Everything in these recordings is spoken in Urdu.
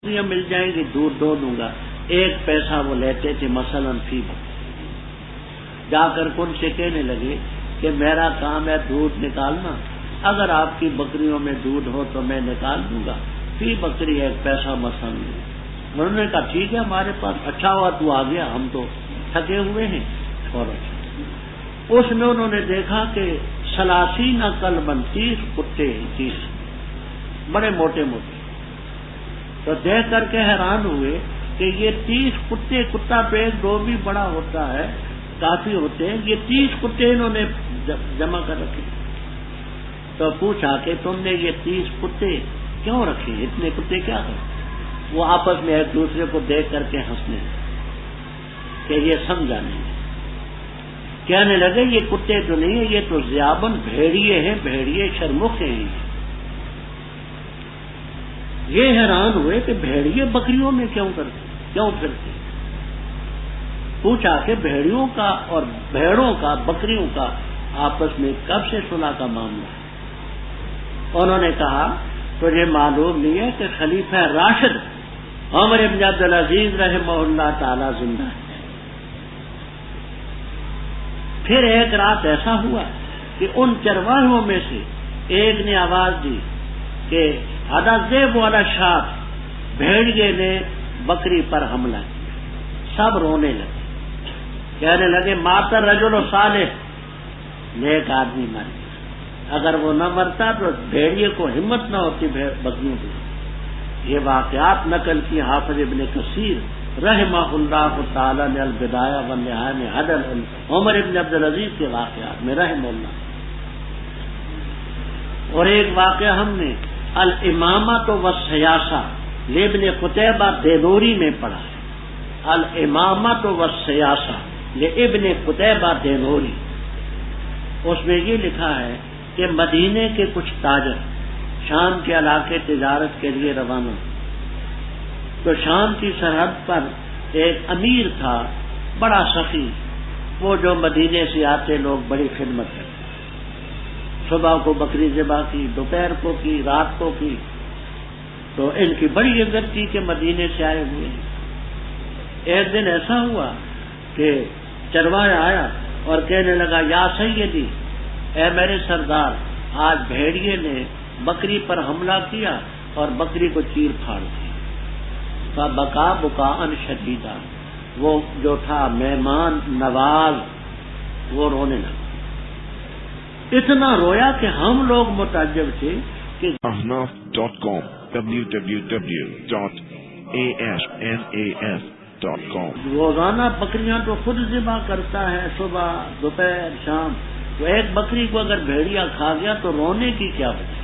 بکریاں مل جائیں گی دودھ دو دوں گا. 1 پیسہ وہ لیتے تھے مثلاً فی بکری. جا کر ان سے کہنے لگے کہ میرا کام ہے دودھ نکالنا، اگر آپ کی بکریوں میں دودھ ہو تو میں نکال دوں گا، فی بکری 1 پیسہ مثلاً. انہوں نے کہا ٹھیک ہے ہمارے پاس، اچھا ہوا تو آ گیا، ہم تو تھکے ہوئے ہیں. اور اس میں انہوں نے دیکھا کہ 30 کلبن 30 کتے، 30 بڑے موٹے موٹے. تو دیکھ کر کے حیران ہوئے کہ یہ 30 کتے، کتا تو 1-2 بھی بڑا ہوتا ہے، کافی ہوتے ہیں، یہ 30 کتے انہوں نے جمع کر رکھے. تو پوچھا کہ تم نے یہ 30 کتے کیوں رکھے، اتنے کتے کیا کریں؟ وہ آپس میں ایک دوسرے کو دیکھ کر کے ہنسنے کہ یہ سمجھا نہیں. کہنے لگے یہ کتے تو نہیں ہیں، یہ تو ذیابن بھیڑیے ہیں، بھیڑیے شرمکھ ہیں. یہ حیران ہوئے کہ بھیڑیے بکریوں میں کیوں پھرتے. پوچھا کہ بھیڑیوں کا اور بھیڑوں کا، بکریوں کا آپس میں کب سے صلح کا معاملہ ہے؟ انہوں نے کہا تجھے معلوم نہیں ہے کہ خلیفہ راشد عمر بن عبد العزیز رحمہ اللہ تعالی زندہ ہے. پھر ایک رات ایسا ہوا کہ ان چرواہوں میں سے ایک نے آواز دی کہ ہدا زیب والا شاہ، بھیڑیے نے بکری پر حملہ کیا. سب رونے لگے، کہنے لگے ماتا رجل صالح، نیک آدمی مر گیا. اگر وہ نہ مرتا تو بھیڑیے کو ہمت نہ ہوتی بکریوں کی. یہ واقعات نقل کی حافظ ابن کثیر رحمہ اللہ تعالی نے البدایہ والنہایہ میں عدل عمر ابن عبد العزیز کے واقعات میں رحمہ اللہ. اور ایک واقعہ ہم نے الامامۃ والسیاسہ لابن قتیبہ دینوری میں پڑھا ہے. الامامۃ والسیاسہ لابن قتیبہ دینوری. اس میں یہ لکھا ہے کہ مدینے کے کچھ تاجر شام کے علاقے تجارت کے لیے روانہ. تو شام کی سرحد پر ایک امیر تھا بڑا سخی، وہ جو مدینے سے آتے لوگ بڑی خدمت کرتے، صبح کو بکری ذبح کی، دوپہر کو کی، رات کو کی. تو ان کی بڑی عزت تھی کہ مدینے سے آئے ہوئے ہیں. ایک دن ایسا ہوا کہ چرواہا آیا اور کہنے لگا یا سیدی، اے میرے سردار، آج بھیڑیے نے بکری پر حملہ کیا اور بکری کو چیر پھاڑ دی. بکا بکاءً شدیدا، وہ جو تھا مہمان نواز وہ رونے لگا. اتنا رویا کہ ہم لوگ متعجب تھے کہ ahnaf.com www.ahnaf.com روزانہ بکریاں تو خود ذبح کرتا ہے، صبح دوپہر شام. تو ایک بکری کو اگر بھیڑیا کھا گیا تو رونے کی کیا وجہ؟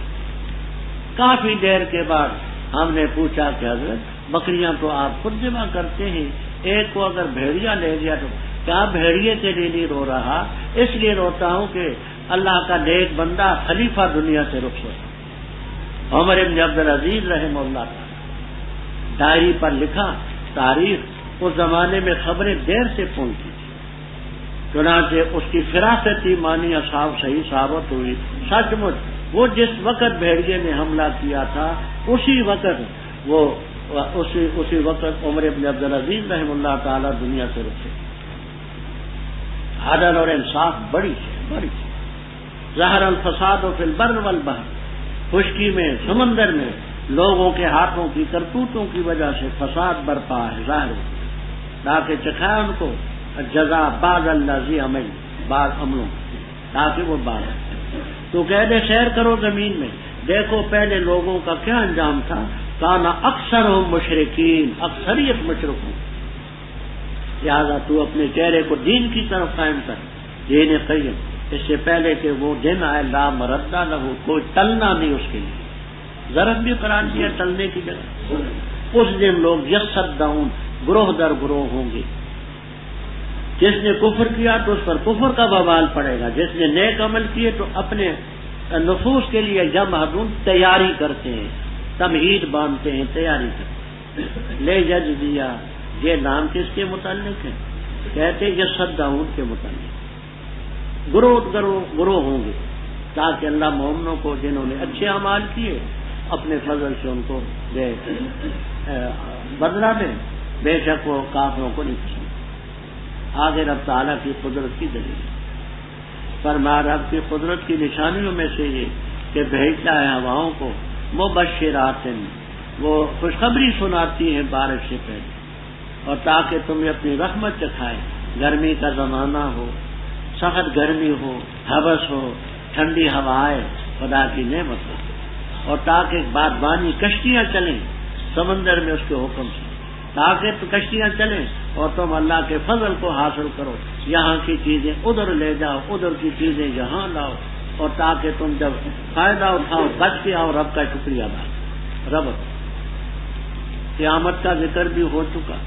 کافی دیر کے بعد ہم نے پوچھا کہ حضرت بکریاں تو آپ خود ذبح کرتے ہیں، ایک کو اگر بھیڑیا لے گیا تو کیا بھیڑیے کے لیے نہیں رو رہا؟ اس لیے روتا ہوں کہ اللہ کا نیک بندہ خلیفہ دنیا سے رخصت عمر بن عبد العزیز رحمہ اللہ تعالی. ڈائری پر لکھا تاریخ، اس زمانے میں خبریں دیر سے پہنچی تھی، چنانچہ اس کی فراست ایمانی اصحاب صحیح ثابت ہوئی. سچ مچ وہ جس وقت بھیڑیے نے حملہ کیا تھا اسی وقت عمر بن عبد العزیز رحمہ اللہ تعالی دنیا سے رخصت. عدل اور انصاف بڑی ہے. ظہر الفساد فی البر والبحر، خشکی میں سمندر میں لوگوں کے ہاتھوں کی کرتوتوں کی وجہ سے فساد برپا ہے، ظاہر تاکہ چکھائے ان کو جزا بعض الذی عمل، بعض عملوں تاکہ وہ بعض. تو کہہ دے سیر کرو زمین میں، دیکھو پہلے لوگوں کا کیا انجام تھا. کانا اکثر مشرکین، اکثریت مشرکوں. لہٰذا تو اپنے چہرے کو دین کی طرف قائم کر، دین قیم، اس سے پہلے کہ وہ دن آئے لا مردہ نہ ہو، کوئی ٹلنا نہیں اس کے لیے. ضرب بھی قرار دیا ٹلنے کی جگہ. اس دن لوگ یصدعون، گروہ در گروہ ہوں گے. جس نے کفر کیا تو اس پر کفر کا وبال پڑے گا، جس نے نیک عمل کیے تو اپنے نفوس کے لیے یمہدون، تیاری کرتے ہیں، تمہید باندھتے ہیں، تیاری کرتے ہیں. لے جج دیا، یہ نام کس کے متعلق ہے؟ کہتے یصدعون کے متعلق. گروہ ہوں گے تاکہ اللہ مومنوں کو جنہوں نے اچھے اعمال کیے اپنے فضل سے ان کو دے. بدلہ دیں، بے شک وہ کافروں کو نہیں پسند۔ آگے رب تعالیٰ کی قدرت کی دلیل فرمایا، رب کی قدرت کی نشانیوں میں سے یہ کہ بھیجتا ہے ہواؤں کو مبشرات، وہ خوشخبری سناتی ہیں بارش سے پہلے، اور تاکہ تمہیں اپنی رحمت چکھائے۔ گرمی کا زمانہ ہو، سخت گرمی ہو، حبس ہو، ٹھنڈی ہوائیں، خدا کی نعمت ہو، اور تاکہ بادبانی کشتیاں چلیں سمندر میں اس کے حکم سے، تاکہ تو کشتیاں چلیں اور تم اللہ کے فضل کو حاصل کرو، یہاں کی چیزیں ادھر لے جاؤ، ادھر کی چیزیں یہاں لاؤ، اور تاکہ تم جب فائدہ اٹھاؤ بچ کے آؤ، رب کا شکریہ ادا کرو۔ رب قیامت کا ذکر بھی ہو چکا،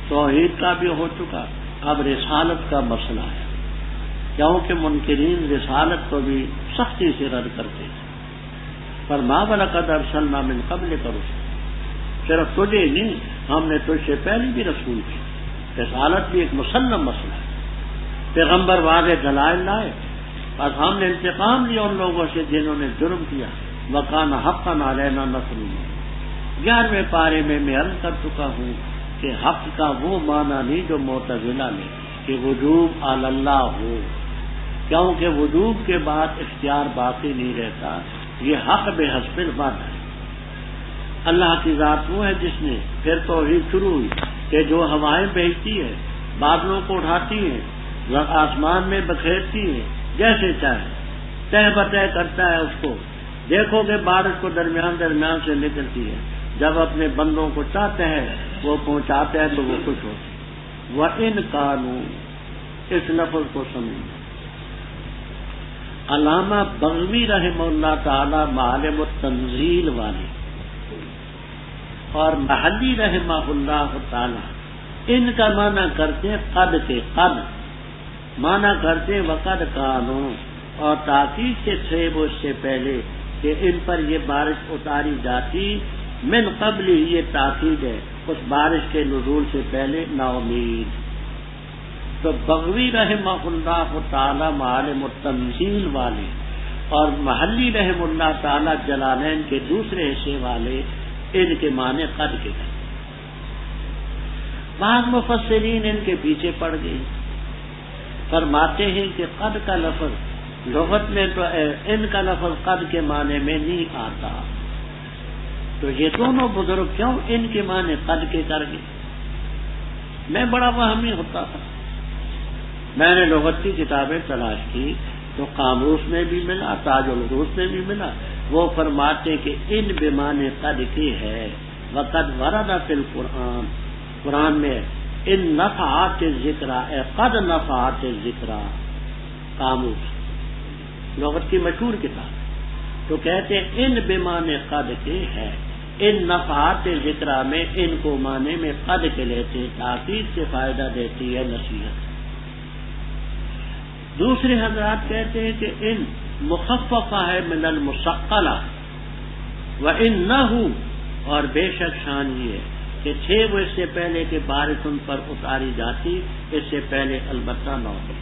توحید کا بھی ہو چکا، اب رسالت کا مسئلہ ہے، کیونکہ منکرین رسالت کو بھی سختی سے رد کرتے ہیں۔ فرمایا وَلَقَدْ أَرْسَلْنَا مِن قَبْلِكَ رُسُلًا، صرف تجھے نہیں، ہم نے تجھ سے پہلے بھی رسول کی۔ رسالت بھی ایک مسلم مسئلہ ہے، پیغمبر واضح دلائل لائے، بس ہم نے انتقام لیا ان لوگوں سے جنہوں نے جرم کیا۔ وَكَانَ حَقًّا عَلَيْنَا نَصْرُ الْمُؤْمِنِينَ۔ 11ویں پارے میں عرض کر چکا ہوں کہ حق کا وہ معنی نہیں جو معتزلہ نے کہ وجوب علی اللہ ہو، کیونکہ وجوب کے بعد اختیار باقی نہیں رہتا، یہ حق بے حسب الوعد ہے۔ اللہ کی ذات وہ ہے جس نے پھر توحید شروع ہوئی کہ جو ہوائیں بھیجتی ہے، بادلوں کو اٹھاتی ہے، آسمان میں بکھیرتی ہے، جیسے چاہے تہ بتہ کرتا ہے اس کو۔ دیکھو کہ بارش کو درمیان سے نکلتی ہے، جب اپنے بندوں کو چاہتے ہیں وہ پہنچاتے ہیں تو وہ خوش ہوتے ہیں۔ وَإِن كَانُوا، اس لفظ کو سمجھیں۔ علامہ بغوی رحمہ اللہ تعالی معالم التنزیل والے اور محلی رحمہ اللہ تعالی ان کا معنی کرتے ہیں قد کے، قد معنی کرتے ہیں وقد کانوا، اور تاکید سے تھے وہ اس سے پہلے کہ ان پر یہ بارش اتاری جاتی، من قبل ہی یہ تاکید ہے اس بارش کے نزول سے پہلے نا امید۔ تو بغوی رحمہ اللہ تعالی معالم التنزیل والے اور محلی رحم اللہ تعالی جلالین کے دوسرے حصے والے ان کے معنی قد کے ہیں۔ بعض مفسرین ان کے پیچھے پڑ گئے، فرماتے ہیں کہ قد کا لفظ لغت میں تو ان کا لفظ قد کے معنی میں نہیں آتا، تو یہ دونوں بزرگ کیوں ان کے معنی قد کے کر گئے؟ میں بڑا وہمی ہوتا تھا، میں نے لغت کی کتابیں تلاش کی تو قاموس میں بھی ملا، تاج العروض میں بھی ملا، وہ فرماتے کہ ان بمعنی قد کی ہے۔ وقد ورد فی القرآن، قرآن میں ان نفعات الذکر اے قد نفعات الذکر، قاموس لغت کی مشہور کتاب، تو کہتے ہیں ان بمعنی قد کے ہے، ان نفعات ذکر میں ان کو معنی میں قد کے لیتے، تاکید سے فائدہ دیتی ہے، نصیحت۔ دوسرے حضرات کہتے ہیں کہ ان مخففہ ہے من المثقلہ، وَإِنَّهُ، اور بے شک شان یہ ہے کہ تھے وہ اس سے پہلے کہ بارش ان پر اتاری جاتی، اس سے پہلے البتہ نہ ہو۔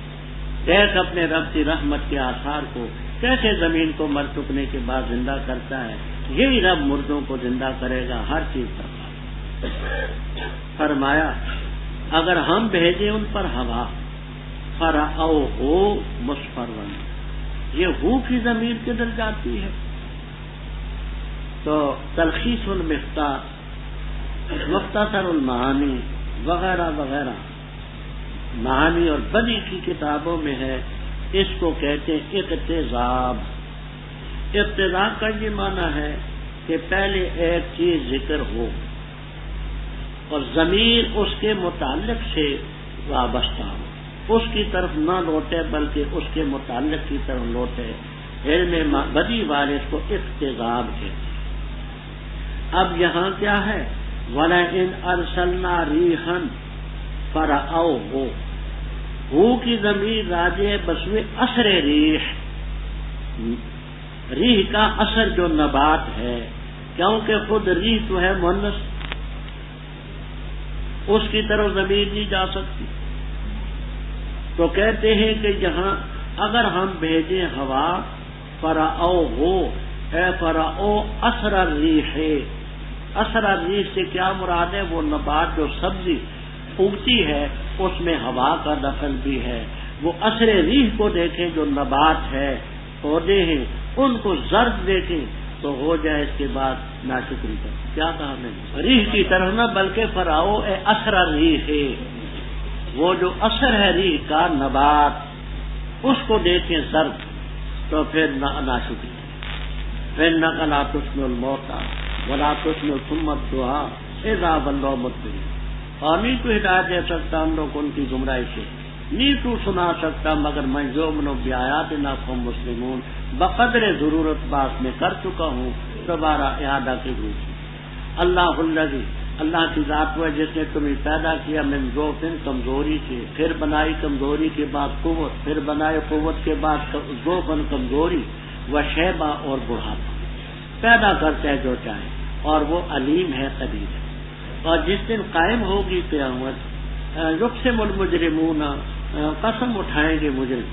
دیکھ اپنے رب کی رحمت کے آثار کو، کیسے زمین کو مر چکنے کے بعد زندہ کرتا ہے، یہی رب مردوں کو زندہ کرے گا، ہر چیز کرتا ہے۔ فرمایا اگر ہم بھیجیں ان پر ہوا، فَرَأَوْهُ مُصْفَرًّا، یہ ہو کی ضمیر کدھر جاتی ہے؟ تو تلخیص المفتاح، مختصر المعانی وغیرہ وغیرہ معانی اور بدی کی کتابوں میں ہے، اس کو کہتے ہیں اقتضاب۔ اقتضاب کا یہ معنی ہے کہ پہلے ایک چیز ذکر ہو اور ضمیر اس کے متعلق سے وابستہ ہو، اس کی طرف نہ لوٹے بلکہ اس کے متعلق کی طرف لوٹے۔ علم بدی والے اس کو اقتضاب کہتے ہیں۔ اب یہاں کیا ہے؟ وَلَئِنْ أَرْسَلْنَا رِيحًا فَرَأَوْهُ، ہو کی ضمیر راجع بسوے اثر ریح، ریح کا اثر جو نبات ہے، کیونکہ خود ریح تو ہے مؤنث، اس کی طرف ضمیر نہیں جا سکتی، تو کہتے ہیں کہ یہاں اگر ہم بھیجیں ہوا، فَرَأَوْهُ اے فَرَأَوْ اثر الرِّيحِ، اثر الریح سے کیا مراد ہے؟ وہ نبات جو سبزی اگتی ہے اس میں ہوا کا دخل بھی ہے. وہ اثر ریح کو دیکھیں جو نبات ہے، پودے ہیں، ان کو زرد دیکھیں تو ہو جائے اس کے بعد ناشکری کا. کیا کہا میں نے؟ ریح کی طرح نہ بلکہ فراؤ اے اثر الریح ہے، وہ جو اثر ہے ریح کا نبات اس کو دیکھیں زرد تو پھر ناشکری. فإنك لا تسمع الموتى ولا تسمع ثم الدعاء اذا ولوا مدبرين. اور نہیں تو ہدایت دے سکتا ہم لوگ ان کی گمراہی سے، نہیں تو سنا سکتا مگر میں جو منو بیااتنا قوم مسلمون بقدر ضرورت بات میں کر چکا ہوں. دوبارہ اعادہ کے روپ میں اللہ الذی، اللہ کی ذات وہ جس نے تمہیں پیدا کیا من ضعف کمزوری سے، پھر بنائی کمزوری کے بعد قوت، پھر بنائے قوت کے بعد ضعف کمزوری، وشیبہ اور بڑھاپا. پیدا کرتا ہے جو چاہے اور وہ علیم ہے قدیر ہے. اور جس دن قائم ہوگی قیامت یقسم المجرمون، قسم اٹھائیں گے مجرم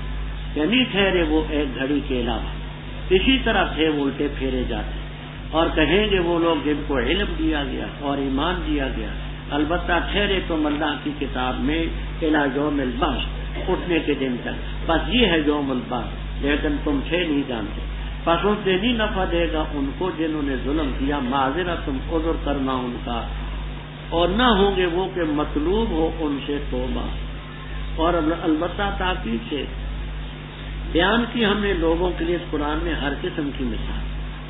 کہ نہیں ٹھہرے وہ ایک گھڑی کے علاوہ. اسی طرح سے الٹے پھیرے جاتے اور کہیں گے وہ لوگ جن کو علم دیا گیا اور ایمان دیا گیا البتہ ٹھہرے تم اللہ کی کتاب میں الی یوم البعث، اٹھنے کے دن تک. بس یہ ہے یوم البعث، لیکن تم تھے نہیں جانتے. پس اس دن ہی نفع دے گا ان کو جنہوں نے ظلم کیا، معذرت تم عذر کرنا ان کا، اور نہ ہوں گے وہ کہ مطلوب ہو ان سے توبہ. اور البتہ تاکید سے بیان کی ہم نے لوگوں کے لیے اس قرآن میں ہر قسم کی مثال،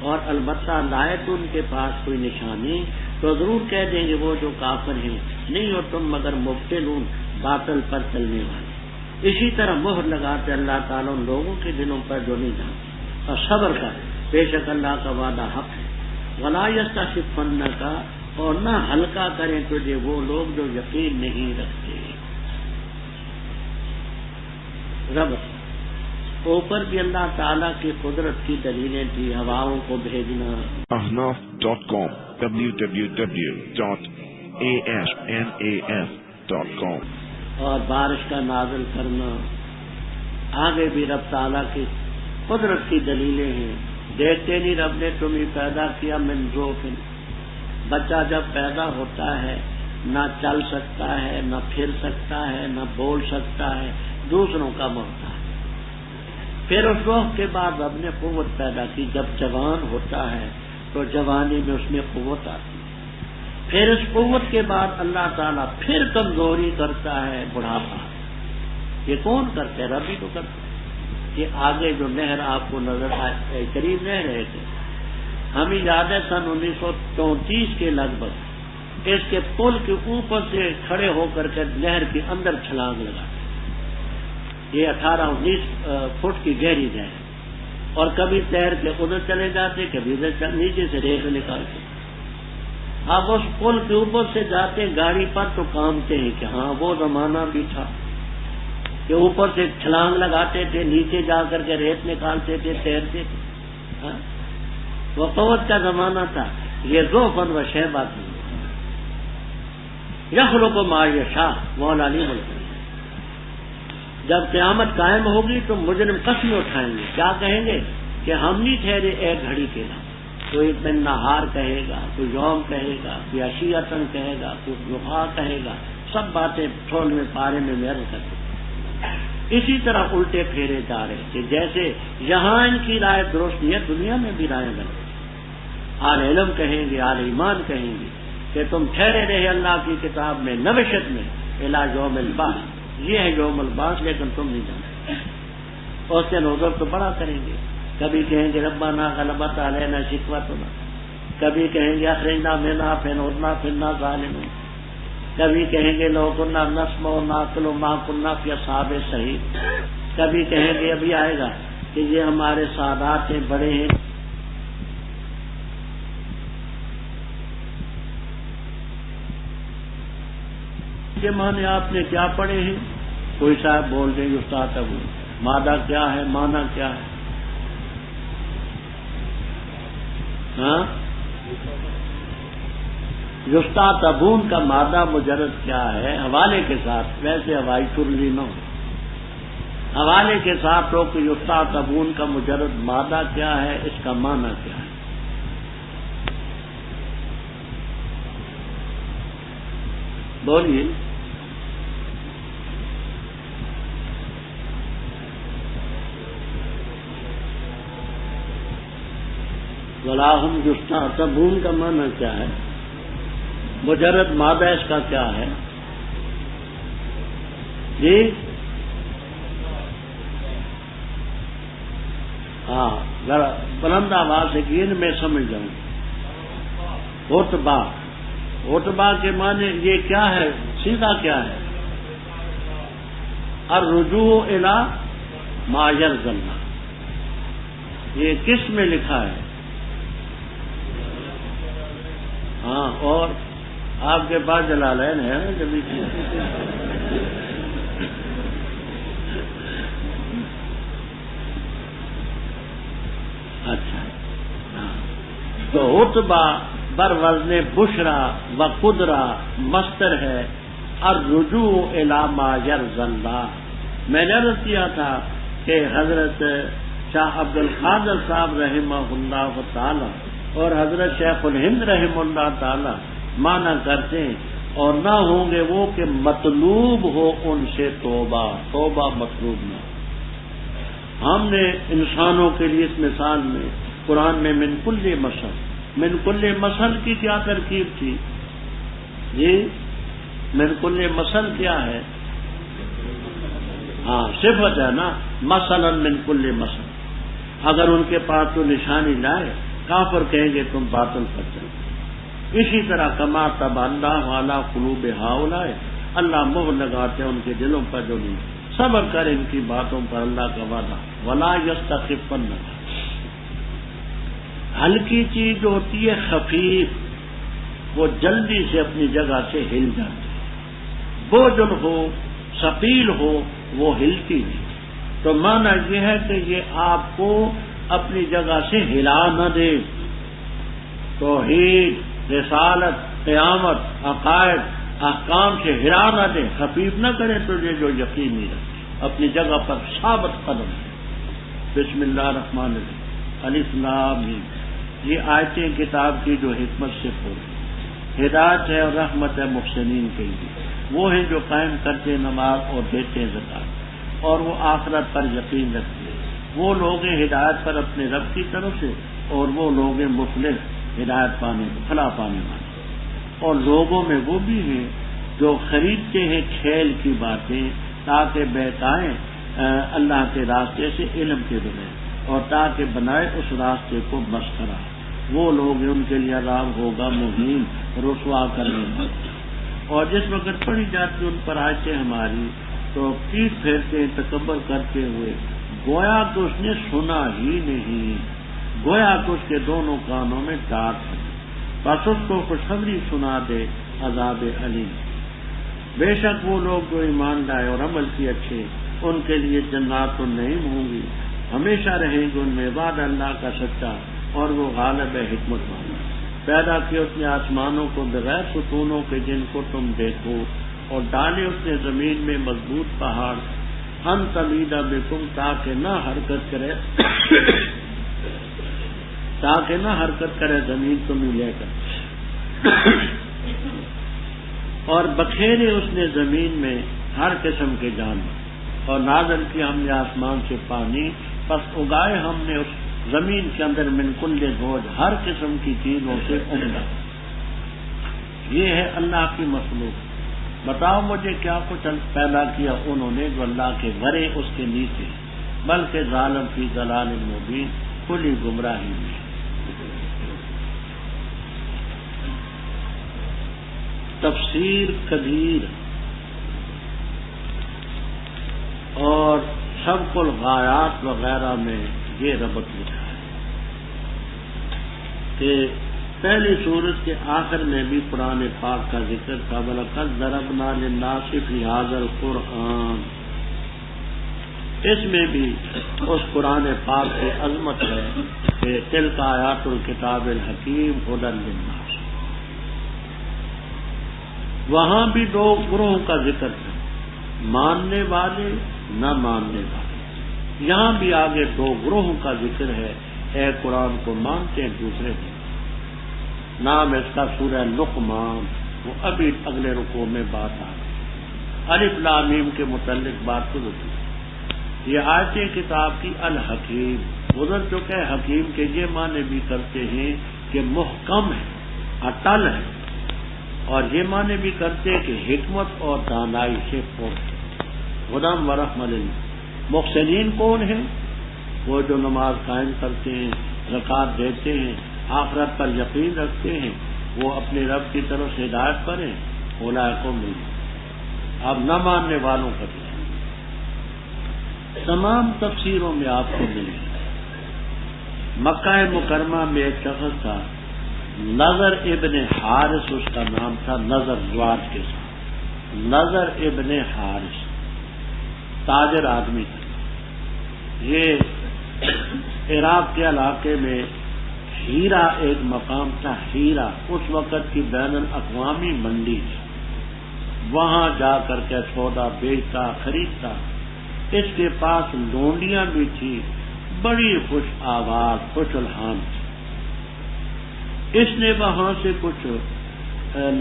اور البتہ لائے تو ان کے پاس کوئی نشانی تو ضرور کہہ دیں گے وہ جو کافر ہیں نہیں ہو تم مگر مبتلون، باطل پر چلنے والے. اسی طرح مہر لگاتے اللہ تعالیٰ ان لوگوں کے دلوں پر جو نہیں جانتے. اور صبر کر، بے شک اللہ کا وعدہ حق ہے. ولا یستخفنک، اور نہ ہلکا کریں تجھے وہ لوگ جو یقین نہیں رکھتے. رب اوپر بھی اللہ تعالیٰ کی قدرت کی دلیلیں تھی، ہواؤں کو بھیجنا. ahnaf.com www.asnaf.com اور بارش کا نازل کرنا. آگے بھی رب تعالیٰ کی قدرت کی دلیلیں ہیں. دیکھتے نہیں رب نے تمہیں پیدا کیا من ضعف. بچہ جب پیدا ہوتا ہے نہ چل سکتا ہے، نہ پھر سکتا ہے، نہ بول سکتا ہے، دوسروں کا محتاج. پھر اس وقت کے بعد رب نے قوت پیدا کی. جب جوان ہوتا ہے تو جوانی میں اس میں قوت آتی ہے. پھر اس قوت کے بعد اللہ تعالیٰ پھر کمزوری کرتا ہے، بڑھاپا. یہ کون کرتے؟ رب ہی تو کرتے. یہ آگے جو نہر آپ کو نظر آئے قریب رہ رہے تھے، ہمیں یاد ہے سن 1934 کے لگ بھگ اس کے پل کے اوپر سے کھڑے ہو کر کے نہر کے اندر چھلانگ لگا. یہ 18-19 فٹ کی گہری ہے، اور کبھی تیر کے ادھر چلے جاتے، کبھی ادھر نیچے سے ریت نکالتے. اب اس پل کے اوپر سے جاتے گاڑی پر تو کامتے ہیں کہ ہاں وہ زمانہ بھی تھا کہ اوپر سے چھلانگ لگاتے تھے، نیچے جا کر کے ریت نکالتے تھے، تیرتے تھے. وہ قوت کا زمانہ تھا. یہ ضعفاً و شیبہ تھی. یخلق ما یشاء وهو العلیم القدیر. جب قیامت قائم ہوگی تو مجرم قسم اٹھائیں گے. کیا کہیں گے؟ کہ ہم نہیں ٹھہرے ایک گھڑی کے نام. کوئی دن نہار کہے گا، کوئی یوم کہے گا، کوئی عشیتاً کہے گا، کوئی ضحیٰ کہے گا. سب باتیں تھوڑ میں پارے میں عرض کرتے. اسی طرح الٹے پھیرے جا رہے تھے. جیسے یہاں ان کی رائے درست ہے، دنیا میں بھی رائے غلط. اہل علم کہیں گے، اہل ایمان کہیں گے کہ تم ٹھہرے رہے اللہ کی کتاب میں، نوشت میں، الی یوم البعث. یہ ہے یوم البعث، لیکن تم نہیں جانتے. اور اس کے نظر تو بڑا کریں گے. کبھی کہیں گے ربنا غلبت علینا شقوتنا، کبھی کہیں گے اخرجنا منها فنعودنا فإنا ظالمون، کبھی کہیں گے لو كنا نسمع ونعقل ما كنا في اصحاب السعير، کبھی کہیں گے ابھی آئے گا کہ یہ ہمارے سادات ہیں، بڑے ہیں. کے معنی آپ نے کیا پڑھے ہیں؟ کوئی صاحب بول دیں گے استاد ابو مادہ کیا ہے، معنی کیا ہے؟ ہاں، یستعتبون کا مادہ مجرد کیا ہے؟ حوالے کے ساتھ. ویسے ہوائی چرلی نہ ہو، حوالے کے ساتھ ہو کہ یستعتبون کا مجرد مادہ کیا ہے، اس کا معنی کیا ہے. بولیے. ولاہم یستعتبون کا معنی کیا ہے؟ مجرد مادہ اس کا کیا ہے؟ جی ہاں ذرا بلند آواز سے کہ میں سمجھ جاؤں. عتبہ کے معنی یہ کیا ہے؟ سیدھا کیا ہے؟ الرجوع الی ما یرضی اللہ. یہ کس میں لکھا ہے؟ ہاں اور آپ کے پاس جلالین ہے نا کبھی. اچھا تو عتبہ بر وزن بشرا و قدرا مستر ہے الرجوع الی ما یرضی اللہ. میں نے عرض کیا تھا کہ حضرت شاہ عبد القادر صاحب رحمہ اللہ تعالی اور حضرت شیخ الہند رحمہ اللہ تعالی مانا کرتے ہیں اور نہ ہوں گے وہ کہ مطلوب ہو ان سے توبہ مطلوب نہ. ہم نے انسانوں کے لیے اس مثال میں قرآن میں من کل مسل کی کیا ترکیب تھی؟ جی من کل مسل کیا ہے؟ ہاں صفت ہے نا. مثلا من کل مسل. اگر ان کے پاس تو نشانی لائے کافر کہیں گے تم باطل پر چلو. اسی طرح کما تب اللہ علی قلوب ہؤلاء. اللہ مہر لگاتے ہیں ان کے دلوں پر جو نہیں. صبر کر ان کی باتوں پر اللہ کا وعدہ. ولا یستخفنک. ہلکی چیز جو ہوتی ہے خفیف وہ جلدی سے اپنی جگہ سے ہل جاتی ہے. بوجھل ہو ثقیل ہو وہ ہلتی نہیں. تو معنی یہ ہے کہ یہ آپ کو اپنی جگہ سے ہلا نہ دے. توحید رسالت قیامت عقائد احکام سے ہلا نہ دے. خفیف نہ کرے تو یہ جو یقینی رکھے اپنی جگہ پر ثابت قدم ہے. بسم اللہ الرحمن الرحیم الف لام میم. یہ آیتیں کتاب کی جو حکمت سے پوری ہدایت ہے اور رحمت ہے محسنین کے لیے. وہ ہیں جو قائم کرتے نماز اور دیتے زکات اور وہ آخرت پر یقین رکھتے ہیں. وہ لوگ ہیں ہدایت پر اپنے رب کی طرف سے اور وہ لوگ ہیں مفلح ہدایت پانے فلاح پانے والے. اور لوگوں میں وہ بھی ہیں جو خریدتے ہیں کھیل کی باتیں تاکہ بہتائیں اللہ کے راستے سے علم کے بغیر اور تاکہ بنائے اس راستے کو مسخرہ. وہ لوگ ان کے لیے عذاب ہوگا مہین رسوا کرنے والا. اور جس وقت پڑھی جاتی ان پر آیتیں ہماری تو پیٹ پھیرتے ہیں تکبر کرتے ہوئے گویا کہ اس نے سنا ہی نہیں. گویا کہ اس کے دونوں کانوں میں ڈانٹ ہے. بس اس کو خوشخبری سنا دے عذاب علیم. بے شک وہ لوگ جو ایمان لائے اور عمل کیے اچھے ان کے لیے جنات النعیم ہوں گی. ہمیشہ رہیں گے ان میں. وعدہ اللہ کا سچا اور وہ غالب ہے حکمت والا. پیدا کیا اس نے آسمانوں کو بغیر ستونوں کے جن کو تم دیکھو اور ڈالے اس نے زمین میں مضبوط پہاڑ ان تمیدہ بکم تاکہ نہ حرکت کرے زمین تمہیں لے کر. اور بکھیرے اس نے زمین میں ہر قسم کے جانور اور نازل کیا ہم نے آسمان سے پانی پس اگائے ہم نے اس زمین کے اندر من کل زوج ہر قسم کی چیزوں سے عمدہ. یہ ہے اللہ کی مخلوق. بتاؤ مجھے کیا کچھ پیدا کیا انہوں نے جو اللہ کے غرے اس کے نیچے بلکہ ظالم فی ضلال مبین کھلی گمراہی میں. تفسیر کبیر اور سبق الغایات وغیرہ میں یہ ربط لکھا ہے کہ پہلی سورت کے آخر میں بھی قرآن پاک کا ذکر تھا. وَلَقَدْ ضَرَبْنَا لِلنَّاسِ فِي هَذَا الْقُرْآنِ. اس میں بھی اس قرآن پاک کی عظمت ہے کہ تِلْكَ آیاتُ الْكِتَابِ الْحَكِيمِ هُدًى لِلنَّاسِ. وہاں بھی دو گروہوں کا ذکر ہے ماننے والے نہ ماننے والے. یہاں بھی آگے دو گروہوں کا ذکر ہے. ایک قرآن کو مانتے ہیں دوسرے کو. نام اس کا سورہ لقمان وہ ابھی اگلے رکوع میں بات آ گئی. الف لام میم کے متعلق بات تو ہوتی ہے. یہ آیت کتاب کی الحکیم گزر چکے. حکیم کے یہ معنی بھی کرتے ہیں کہ محکم ہے، اٹل ہے، اور یہ معنی بھی کرتے کہ حکمت اور دانائی سے پر. غلام ورحمۃ اللہ. محسنین کون ہیں؟ وہ جو نماز قائم کرتے ہیں، زکوٰۃ دیتے ہیں، آخرت پر یقین رکھتے ہیں، وہ اپنے رب کی طرف سے ہدایت پر ہیں. اولئک هم المفلحون. اب نہ ماننے والوں کا بھی تمام تفسیروں میں آپ کو ملے. مکہ مکرمہ میں ایک شخص تھا، نضر ابن حارث اس کا نام تھا، نضر زواد کے ساتھ. نضر ابن حارث تاجر آدمی تھا. یہ عراق کے علاقے میں ہیرا ایک مقام تھا. ہیرا اس وقت کی بین الاقوامی منڈی تھی. وہاں جا کر کے سودا بیچتا خریدتا. اس کے پاس لونڈیاں بھی تھی، بڑی خوش آواز خوش الحان تھی. اس نے وہاں سے کچھ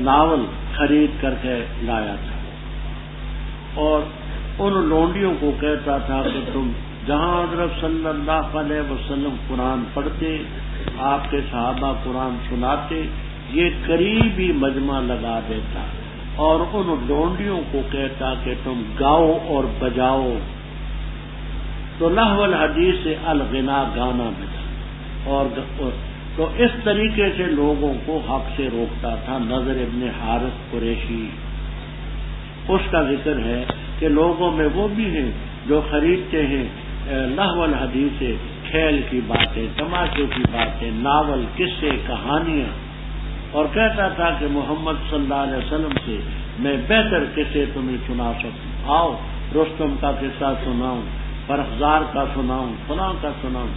ناول خرید کر کے لایا تھا اور ان لونڈیوں کو کہتا تھا کہ تم جہاں حضرت صلی اللہ علیہ وسلم قرآن پڑھتے، آپ کے صحابہ قرآن سناتے، یہ قریب ہی مجمع لگا دیتا اور ان لونڈیوں کو کہتا کہ تم گاؤ اور بجاؤ. تو لہو الحدیث سے الغنا گانا بجا اور تو اس طریقے سے لوگوں کو حق سے روکتا تھا. نضر ابن حارث قریشی. اس کا ذکر ہے کہ لوگوں میں وہ بھی ہیں جو خریدتے ہیں لہو الحدیث سے کھیل کی باتیں، تماشے کی باتیں، ناول، قصے، کہانیاں، اور کہتا تھا کہ محمد صلی اللہ علیہ وسلم سے میں بہتر قصے تمہیں سنا سکوں. آؤ رستم کا قصہ سناؤں، فرخزار کا سناؤں، فلاں کا سناؤں،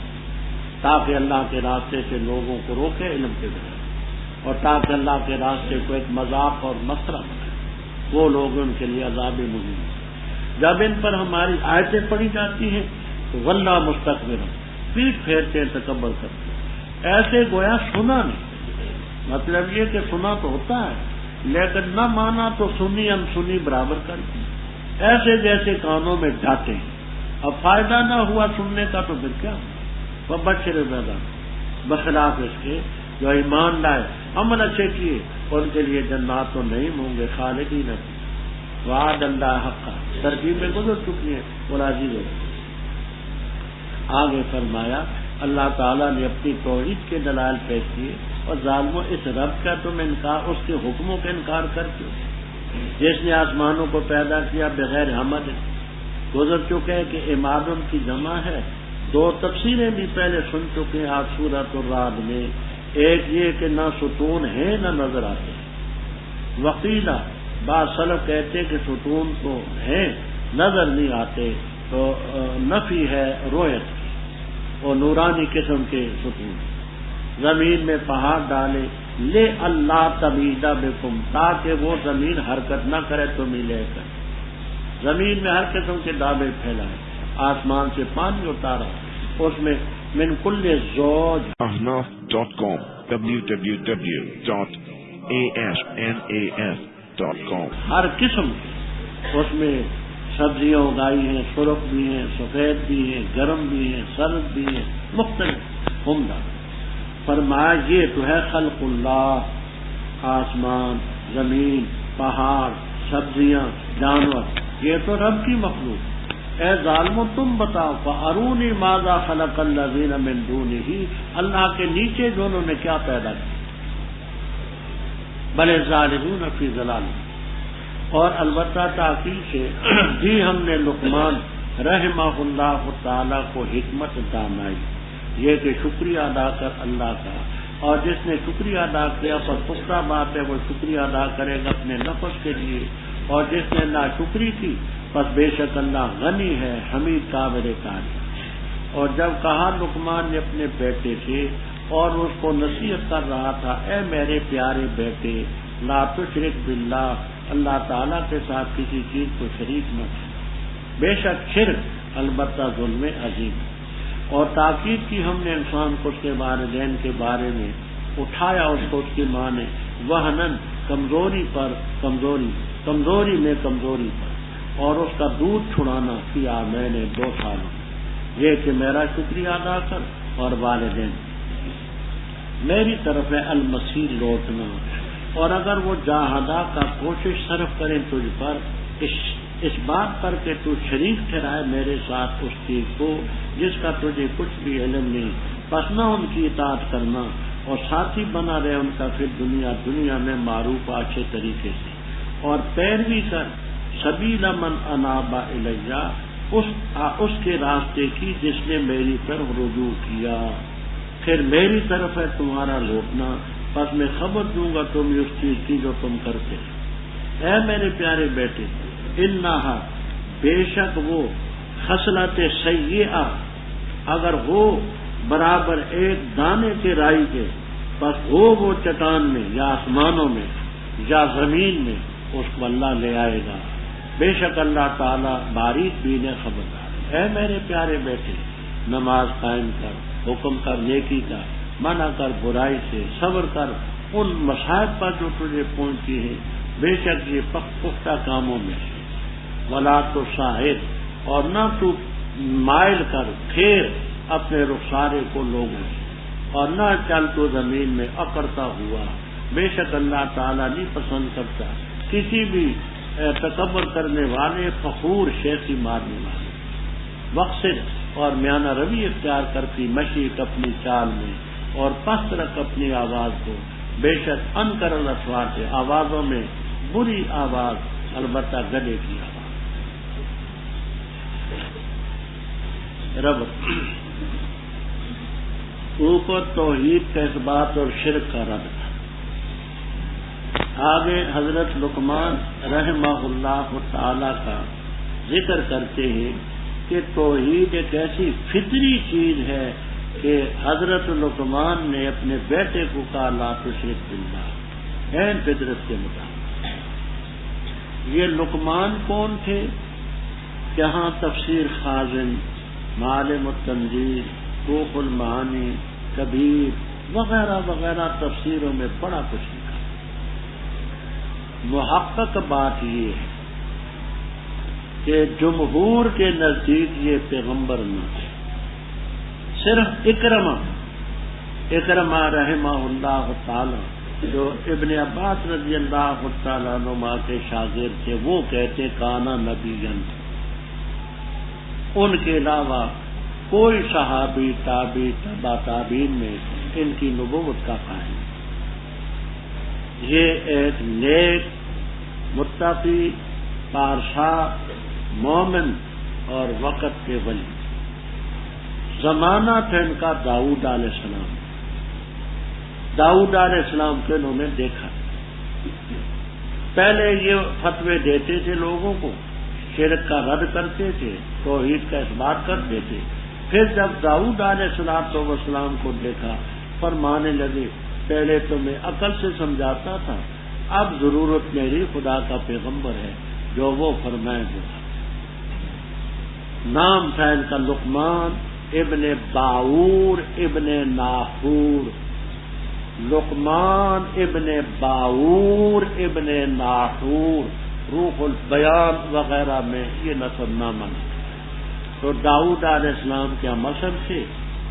تاکہ اللہ کے راستے سے لوگوں کو روکے علم کے بغیر، اور تاکہ اللہ کے راستے کو ایک مذاق اور مسخرہ بنائے. وہ لوگ ان کے لیے عذاب مہین. جب ان پر ہماری آیتیں پڑھی جاتی ہیں تو واللہ مستکبر، پیٹ پھیرتے تکبر کرتے، ایسے گویا سنا نہیں. مطلب یہ کہ سنا تو ہوتا ہے لیکن نہ مانا تو سنی ان سنی برابر کرتی، ایسے جیسے کانوں میں ڈھاتے ہیں. اب فائدہ نہ ہوا سننے کا تو پھر کیا؟ وبشر عباد، بخلاف اس کے جو ایمان لائے عمل اچھے کیے ان کے لیے جنات تو نہیں ہوں گے خالدین فیہا وعد اللہ حقا. ترکیب میں گزر چکی ہے وہ راضی ہو. آگے فرمایا اللہ تعالیٰ نے اپنی توحید کے دلائل پیش کیے اور ظالموں اس رب کا تم انکار، اس کے حکموں کا انکار کرتے ہو جس نے آسمانوں کو پیدا کیا بغیر حمد. گزر چکے ہیں کہ امادن کی جمع ہے. دو تفسیریں بھی پہلے سن چکے ہیں آج سورۃ الرعد میں. ایک یہ کہ نہ ستون ہے نہ نظر آتے. وقیلہ بعض سلف کہتے کہ ستون تو ہیں نظر نہیں آتے، تو نفی ہے رویت کی اور نورانی قسم کے ستون. زمین میں پہاڑ ڈالے لے اللہ تمیدہ بکم، تاکہ وہ زمین حرکت نہ کرے تمہیں لے کر. زمین میں ہر قسم کے دابے پھیلائے، آسمان سے پانی اتارا، اس میں من کل زوج. ahnaf.com www.asnaf.com. ہر قسم اس میں سبزیاں اگائی ہیں، سرخ بھی ہیں، سفید بھی ہیں، گرم بھی ہیں، سرد بھی ہیں، مختلف عمدہ. فرمایا یہ تو ہے خلق اللہ، آسمان، زمین، پہاڑ، سبزیاں، جانور، یہ تو رب کی مخلوق. اے ظالموں تم بتاؤ فارونی ماذا خلق الذین من دونہ، اللہ کے نیچے جو انہوں نے کیا پیدا کیا. بل الظالمون فی ضلال. اور البتہ تاکید سے دی ہم نے لقمان رحمہ اللہ تعالی کو حکمت دانائی، یہ کہ شکریہ ادا کر اللہ کا، اور جس نے شکریہ ادا کیا پر پختہ بات ہے وہ شکریہ ادا کرے گا اپنے نفس کے لیے، اور جس نے ناشکری کی پس بے شک اللہ غنی ہے حمید قابل تعریف. اور جب کہا لقمان نے اپنے بیٹے سے اور اس کو نصیحت کر رہا تھا، اے میرے پیارے بیٹے لا تشرک باللہ، اللہ تعالیٰ کے ساتھ کسی چیز کو شریک مت، بے شک شرک البتہ ظلم عظیم. اور تاکید کی ہم نے انسان کو اس کے والدین کے بارے میں اٹھایا، اس کو اس کی ماں نے وہنن کمزوری پر کمزوری، کمزوری میں کمزوری پر، اور اس کا دودھ چھڑانا کیا میں نے 2 سالوں، یہ کہ میرا شکریہ ادا کر، اور والدین میری طرف ہے المسیر لوٹنا، اور اگر وہ جاہدہ کا کوشش صرف کریں تجھ پر اس بات پر کہ تو شریک ٹھہرائے میرے ساتھ اس چیز کو جس کا تجھے کچھ بھی علم نہیں، پس نہ ان کی اطاعت کرنا، اور ساتھی بنا رہے ان کا پھر دنیا میں معروف اچھے طریقے سے، اور پیروی کر سبیل من اناب الیہ، اس کے راستے کی جس نے میری طرف رجوع کیا، پھر میری طرف ہے تمہارا لوٹنا، پس میں خبر دوں گا تمہیں اس چیز کی جو تم کرتے۔ اے میرے پیارے بیٹے، انہا بے شک وہ خصلت سیئہ اگر ہو برابر ایک دانے کے رائی کے، پس ہو وہ چٹان میں یا آسمانوں میں یا زمین میں، اس کو اللہ لے آئے گا، بے شک اللہ تعالیٰ باریک بین خبردار۔ اے میرے پیارے بیٹے، نماز قائم کر، حکم کر نیکی کا، منع کر برائی سے، صبر کر ان مصائب پر جو تجھے پہنچتی ہے، بے شک یہ پختہ کاموں میں ہے۔ ولا تصاحب، اور نہ تو مائل کر پھیر اپنے رخسارے کو لوگوں سے، اور نہ چل تو زمین میں اکڑتا ہوا، بے شک اللہ تعالیٰ نہیں پسند کرتا کسی بھی تکبر کرنے والے، فخور شیخی مارنے والے۔ مقصد اور میانہ روی اختیار کرتی مشیق اپنی چال میں، اور پست رکھ اپنی آواز کو، بے شک انکر الاصوات، آوازوں میں بری آواز البتہ گلے کی آواز۔ رب اوپر توحید کا اثبات اور شرک کا رد۔ آگے حضرت لقمان رحمہ اللہ تعالی کا ذکر کرتے ہیں کہ توحید ایک ایسی فطری چیز ہے کہ حضرت لقمان نے اپنے بیٹے کو کہا لا تشرک باللہ، عین فطرت کے مطابق۔ یہ لقمان کون تھے؟ جہاں تفسیر خازن، معالم التنزیل، روح المعانی، کبیر وغیرہ وغیرہ تفسیروں میں بڑا کچھ لکھا۔ محقق بات یہ ہے کہ جمہور کے نزدیک یہ پیغمبر نہ تھے، صرف اکرمہ رحمہ اللہ تعالی جو ابن عباس رضی اللہ تعالیٰ عنہما کے شاگرد تھے، وہ کہتے کانا نبیًا، ان کے علاوہ کوئی صحابی تابعی تبع تابعین میں ان کی نبوت کا قائل۔ یہ ایک نیک، متقی، پارسا، مومن اور وقت کے ولی۔ زمانہ تھا ان کا داؤد علیہ السلام۔ داؤد علیہ السلام کو انہوں نے دیکھا، پہلے یہ فتوے دیتے تھے لوگوں کو، شرک کا رد کرتے تھے، توحید کا اثبات کرتے تھے۔ پھر جب داؤد علیہ السلام کو دیکھا، فرمانے لگے پہلے تو میں عقل سے سمجھاتا تھا، اب ضرورت میری خدا کا پیغمبر ہے، جو وہ فرمائے وہ۔ نام تھا ان کا لقمان ابن باور ابن ناحور، لقمان ابن باور ابن ناحور، روح البیان وغیرہ میں یہ نسب نامہ ہے۔ تو داؤد علیہ السلام کے مسلم تھے،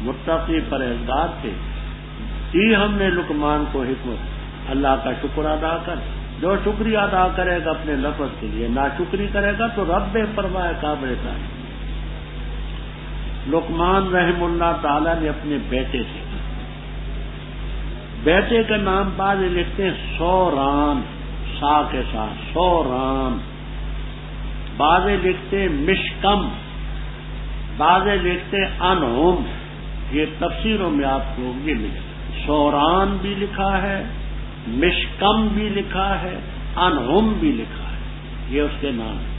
متقی پرہیزگار تھے۔ دی ہم نے لقمان کو حکمت، اللہ کا شکر ادا کر، جو شکریہ ادا کرے گا اپنے لفظ کے لیے، ناشکری کرے گا تو رب پرواہ قابل ہے۔ لقمان رحم اللہ تعالی نے اپنے بیٹے سے، بیٹے کا نام بعض لکھتے ہیں سوران، سا کے ساتھ سوران، بعض لکھتے ہیں مشکم، بعض لکھتے ہیں انہم۔ یہ تفسیروں میں آپ کو یہ ملے، سوران بھی لکھا ہے، مشکم بھی لکھا ہے، انہم بھی لکھا ہے، یہ اس کے نام ہے۔